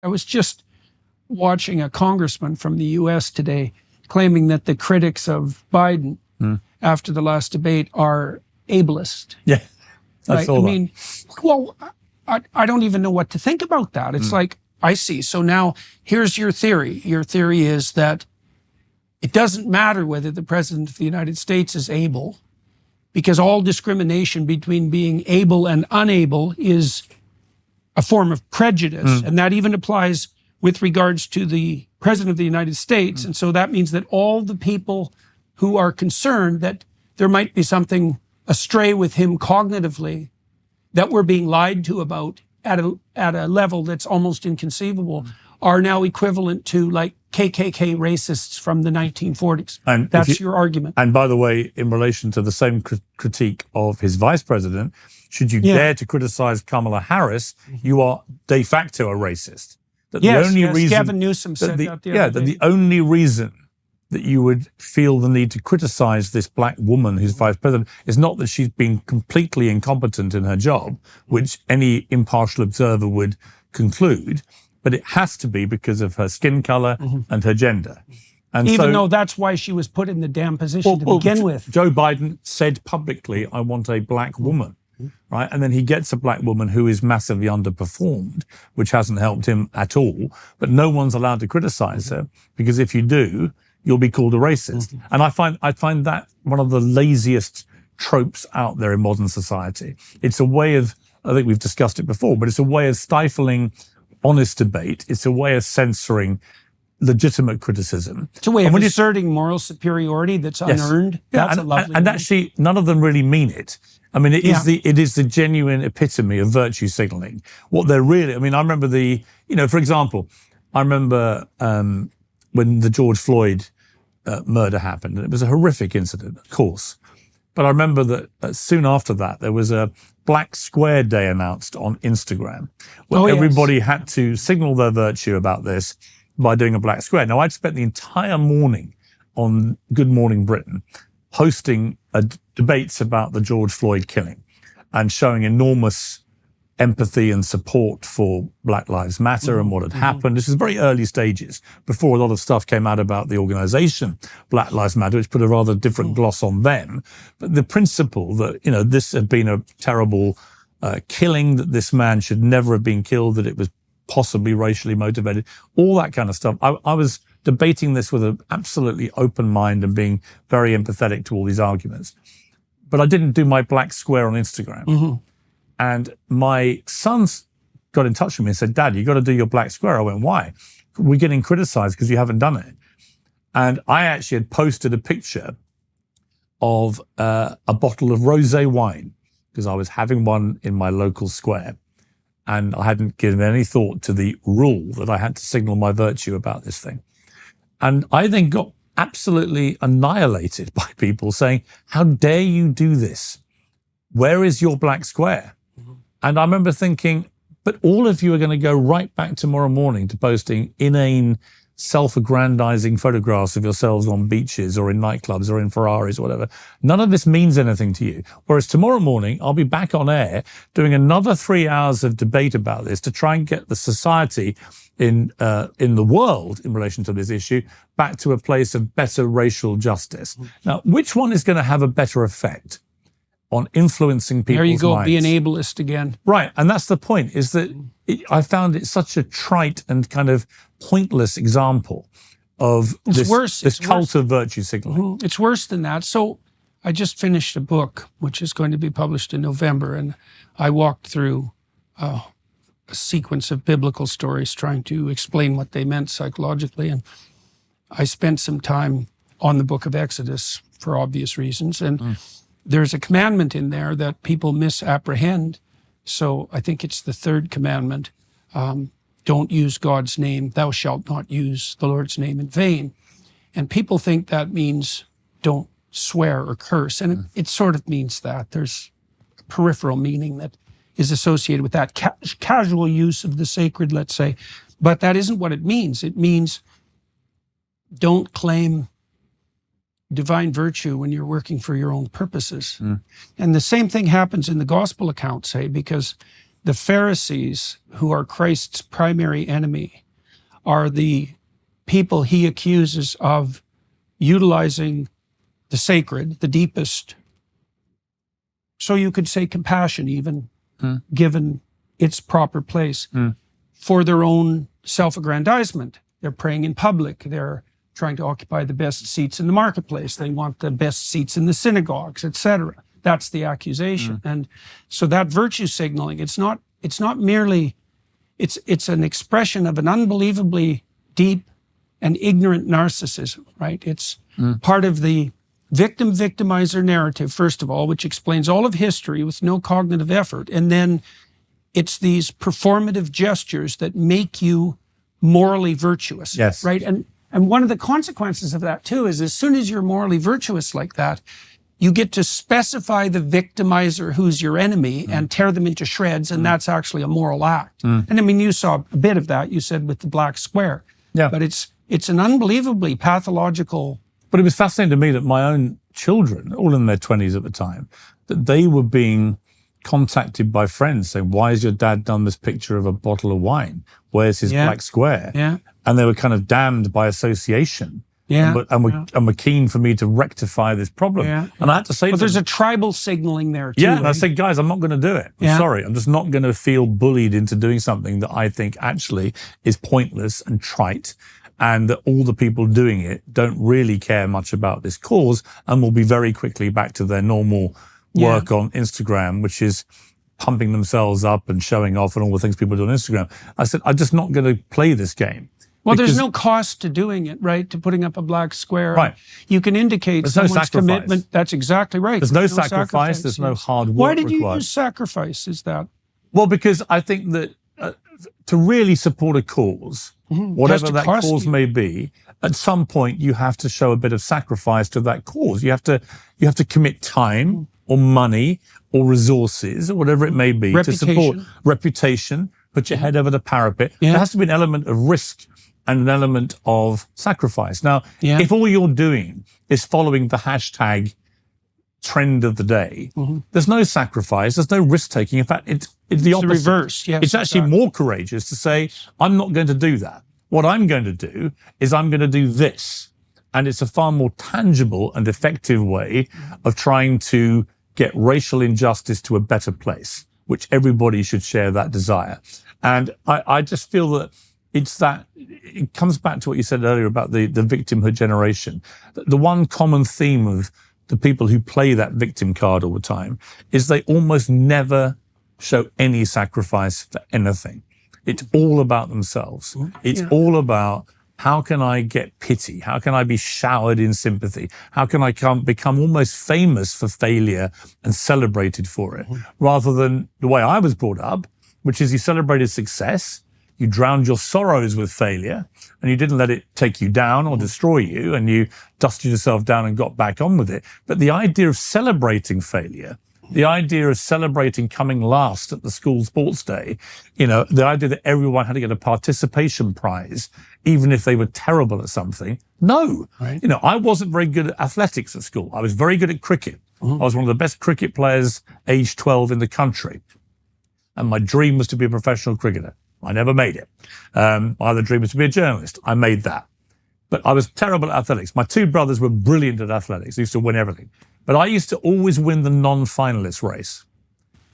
I was just watching a congressman from the U.S. today claiming that the critics of Biden after the last debate are ableist. Yeah, I saw that. mean, well, I don't even know what to think about that. It's like, I see. So now here's your theory. Your theory is that it doesn't matter whether the president of the United States is able, because all discrimination between being able and unable is a form of prejudice. And that even applies with regards to the president of the United States. And so that means that all the people who are concerned that there might be something astray with him cognitively, that we're being lied to about at a level that's almost inconceivable, are now equivalent to like KKK racists from the 1940s. And that's your argument. And by the way, in relation to the same critique of his vice president, should you dare to criticize Kamala Harris, you are de facto a racist. That the only reason, Gavin Newsom said that the other day. That the only reason that you would feel the need to criticize this black woman who's vice president is not that she's been completely incompetent in her job, which any impartial observer would conclude, but it has to be because of her skin color and her gender. And even though that's why she was put in the damn position to begin with. Joe Biden said publicly, I want a black woman. Right. And then he gets a black woman who is massively underperformed, which hasn't helped him at all. But no one's allowed to criticize her, because if you do, you'll be called a racist. And I find that one of the laziest tropes out there in modern society. It's a way of, I think we've discussed it before, but it's a way of stifling honest debate. It's a way of censoring legitimate criticism. It's a way of asserting moral superiority that's unearned. That's a lovely and actually, none of them really mean it. I mean, it is the genuine epitome of virtue signaling. What they're really, I mean, I remember for example, I remember when the George Floyd murder happened, and it was a horrific incident, of course. But I remember that soon after that, there was a Black Square Day announced on Instagram, where everybody had to signal their virtue about this by doing a black square. Now, I'd spent the entire morning on Good Morning Britain hosting debates about the George Floyd killing and showing enormous empathy and support for Black Lives Matter and what had happened. This is very early stages, before a lot of stuff came out about the organization Black Lives Matter, which put a rather different gloss on them. But the principle that, this had been a terrible killing, that this man should never have been killed, that it was possibly racially motivated, all that kind of stuff. I was debating this with an absolutely open mind and being very empathetic to all these arguments. But I didn't do my black square on Instagram. And my sons got in touch with me and said, Dad, you got to do your black square. I went, why? We're getting criticized because you haven't done it. And I actually had posted a picture of a bottle of rosé wine, because I was having one in my local square. And I hadn't given any thought to the rule that I had to signal my virtue about this thing. And I then got absolutely annihilated by people saying, how dare you do this? Where is your black square? And I remember thinking, but all of you are going to go right back tomorrow morning to posting inane, self-aggrandizing photographs of yourselves on beaches or in nightclubs or in Ferraris or whatever. None of this means anything to you. Whereas tomorrow morning, I'll be back on air doing another 3 hours of debate about this to try and get the society in the world in relation to this issue back to a place of better racial justice. Now, which one is going to have a better effect on influencing people's minds? There you go, be an ableist again. Right, and that's the point, is that I found it such a trite and kind of pointless example of this cult of virtue signaling. It's worse than that. So I just finished a book, which is going to be published in November, and I walked through a sequence of biblical stories trying to explain what they meant psychologically. And I spent some time on the book of Exodus for obvious reasons. And there's a commandment in there that people misapprehend. So I think it's the third commandment. Don't use God's name. Thou shalt not use the Lord's name in vain. And people think that means don't swear or curse. And it sort of means that. There's a peripheral meaning that is associated with that casual use of the sacred, let's say. But that isn't what it means. It means don't claim divine virtue when you're working for your own purposes. And the same thing happens in the gospel account, say, because the Pharisees, who are Christ's primary enemy, are the people he accuses of utilizing the sacred, the deepest, so you could say compassion even, given its proper place, for their own self-aggrandizement. They're praying in public. They're trying to occupy the best seats in the marketplace. They want the best seats in the synagogues, etc. That's the accusation. And so that virtue signaling, it's not merely, it's an expression of an unbelievably deep and ignorant narcissism, right? It's part of the victim-victimizer narrative, first of all, which explains all of history with no cognitive effort. And then it's these performative gestures that make you morally virtuous, yes, right? And one of the consequences of that, too, is as soon as you're morally virtuous like that, you get to specify the victimizer who's your enemy and tear them into shreds, and that's actually a moral act. And I mean, you saw a bit of that, you said, with the black square. Yeah. But it's an unbelievably pathological... But it was fascinating to me that my own children, all in their 20s at the time, that they were being contacted by friends saying, why has your dad done this picture of a bottle of wine? Where's his black square? Yeah. And they were kind of damned by association. Yeah. And were keen for me to rectify this problem. Yeah. And I had to say, but there's a tribal signaling there too. Yeah, and I right? said, guys, I'm not going to do it. I'm sorry. I'm just not going to feel bullied into doing something that I think actually is pointless and trite, and that all the people doing it don't really care much about this cause and will be very quickly back to their normal work on Instagram, which is pumping themselves up and showing off and all the things people do on Instagram. I said, I'm just not going to play this game. Well, there's no cost to doing it, right? To putting up a black square. Right. You can indicate there's someone's no sacrifice. commitment. That's exactly right. There's no sacrifice. There's no hard work Why did you required. use sacrifice? Is that? Well, because I think that to really support a cause, whatever that cause may be, at some point you have to show a bit of sacrifice to that cause. You have to commit time or money or resources or whatever it may be to support reputation, put your head over the parapet. There has to be an element of risk and an element of sacrifice. Now, if all you're doing is following the hashtag trend of the day, there's no sacrifice, there's no risk taking. In fact, it's the opposite. The reverse. Yes, it's actually more courageous to say, I'm not going to do that. What I'm going to do is I'm going to do this. And it's a far more tangible and effective way of trying to get racial injustice to a better place, which everybody should share that desire. And I just feel that it comes back to what you said earlier about the victimhood generation. The one common theme of the people who play that victim card all the time is they almost never show any sacrifice for anything. It's all about themselves. It's all about, how can I get pity? How can I be showered in sympathy? How can I become almost famous for failure and celebrated for it? Rather than the way I was brought up, which is you celebrated success, you drowned your sorrows with failure, and you didn't let it take you down or destroy you, and you dusted yourself down and got back on with it. But the idea of celebrating failure, the idea of celebrating coming last at the school sports day, the idea that everyone had to get a participation prize, even if they were terrible at something. No. Right. I wasn't very good at athletics at school. I was very good at cricket. I was one of the best cricket players aged 12 in the country. And my dream was to be a professional cricketer. I never made it. My other dream was to be a journalist. I made that. But I was terrible at athletics. My two brothers were brilliant at athletics. They used to win everything. But I used to always win the non-finalist race.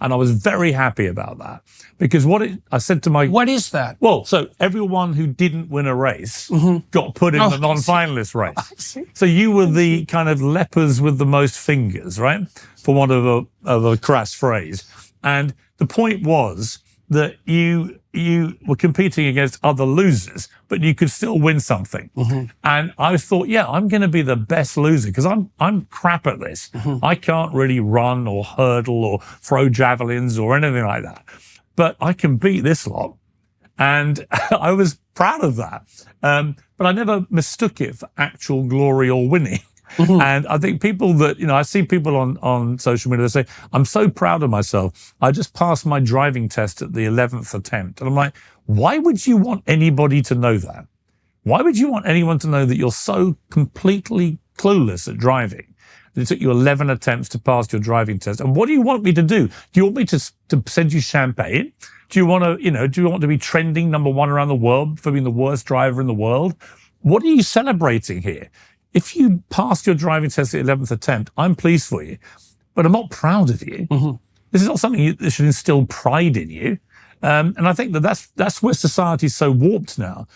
And I was very happy about that. Because I said to my... What is that? Well, so everyone who didn't win a race got put in the non-finalist race. So you were the kind of lepers with the most fingers, right? For want of a crass phrase. And the point was that you were competing against other losers, but you could still win something. And I thought, I'm going to be the best loser because I'm crap at this. I can't really run or hurdle or throw javelins or anything like that. But I can beat this lot. And I was proud of that. But I never mistook it for actual glory or winning. And I think people that, I see people on social media, they say, I'm so proud of myself. I just passed my driving test at the 11th attempt. And I'm like, why would you want anybody to know that? Why would you want anyone to know that you're so completely clueless at driving that it took you 11 attempts to pass your driving test. And what do you want me to do? Do you want me to send you champagne? Do you want to, do you want to be trending #1 around the world for being the worst driver in the world? What are you celebrating here? If you passed your driving test at the 11th attempt, I'm pleased for you, but I'm not proud of you. Mm-hmm. This is not something that should instill pride in you. And I think that's where society is so warped now.